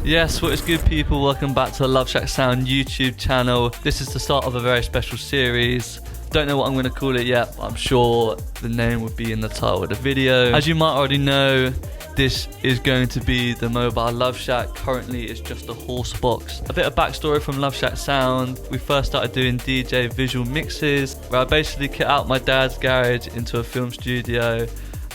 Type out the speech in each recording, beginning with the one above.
Yes, what is good, people? Welcome back to the Love Shack Sound YouTube channel. This is the start of a very special series. Don't know what I'm going to call it yet, but I'm sure the name will be in the title of the video. As you might already know, this is going to be the mobile Love Shack. Currently it's just a horse box. A bit of backstory from Love Shack Sound. We first started doing DJ visual mixes, where I basically kit out my dad's garage into a film studio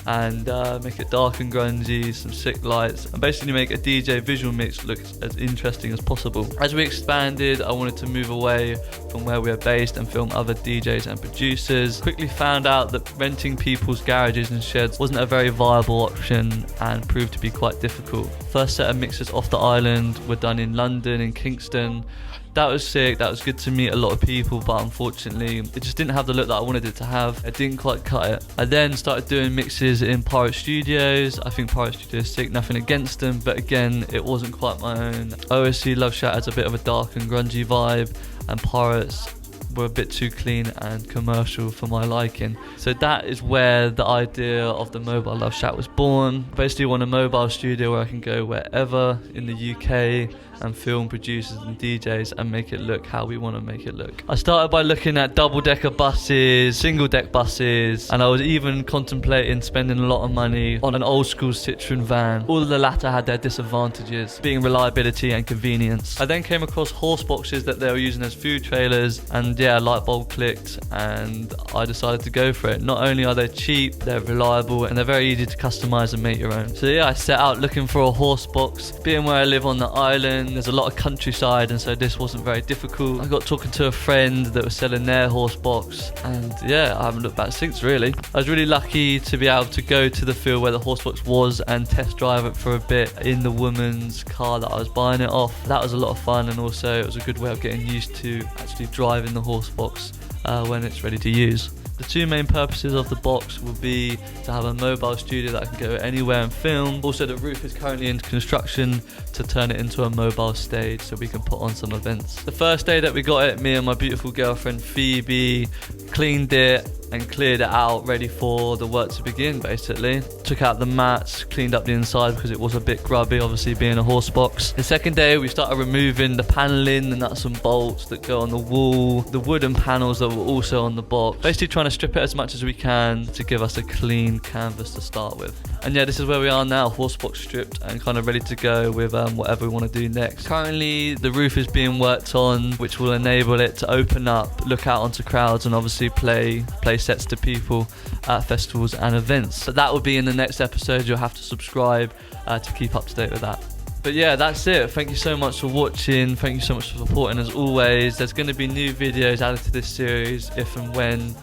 and make it dark and grungy, some sick lights, and basically make a DJ visual mix look as interesting as possible. As we expanded, I wanted to move away from where we are based and film other DJs and producers. Quickly found out that renting people's garages and sheds wasn't a very viable option and proved to be quite difficult. First set of mixes off the island were done in London, in Kingston. That was sick, that was good to meet a lot of people, but unfortunately it just didn't have the look that I wanted it to have. It didn't quite cut it. I then started doing mixes in Pirate Studios. I think Pirate Studios is sick, nothing against them, but again, it wasn't quite my own. I always see Love Shack as a bit of a dark and grungy vibe, and Pirates were a bit too clean and commercial for my liking. So that is where the idea of the mobile Love Shack was born. Basically want a mobile studio where I can go wherever in the UK and film producers and DJs and make it look how we want to make it look. I started by looking at double-decker buses, single-deck buses, and I was even contemplating spending a lot of money on an old-school Citroen van. All of the latter had their disadvantages, being reliability and convenience. I then came across horse boxes that they were using as food trailers, and yeah, a light bulb clicked and I decided to go for it. Not only are they cheap, they're reliable, and they're very easy to customize and make your own. So yeah, I set out looking for a horse box. Being where I live on the island, there's a lot of countryside, and so this wasn't very difficult. I got talking to a friend that was selling their horse box, and yeah, I haven't looked back since really. I was really lucky to be able to go to the field where the horse box was and test drive it for a bit in the woman's car that I was buying it off. That was a lot of fun, and also it was a good way of getting used to actually driving the horse box when it's ready to use. The two main purposes of the box will be to have a mobile studio that I can go anywhere and film. Also, the roof is currently in construction to turn it into a mobile stage so we can put on some events. The first day that we got it, me and my beautiful girlfriend Phoebe cleaned it and cleared it out, ready for the work to begin basically. Took out the mats, cleaned up the inside because it was a bit grubby, obviously being a horse box. The second day we started removing the paneling, the nuts and bolts that go on the wall, the wooden panels that were also on the box. Basically trying to strip it as much as we can to give us a clean canvas to start with. And yeah, this is where we are now, horse box stripped and kind of ready to go with whatever we want to do next. Currently the roof is being worked on, which will enable it to open up, look out onto crowds, and obviously play sets to people at festivals and events. But that will be in the next episode. You'll have to subscribe to keep up to date with that. But yeah, that's it. Thank you so much for watching. Thank you so much for supporting as always. There's going to be new videos added to this series if and when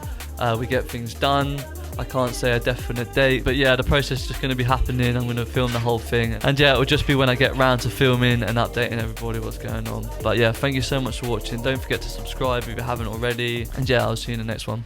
we get things done. I can't say a definite date, but yeah, the process is just going to be happening. I'm going to film the whole thing, and yeah, it will just be when I get round to filming and updating everybody what's going on. But yeah, thank you so much for watching. Don't forget to subscribe if you haven't already, and yeah, I'll see you in the next one.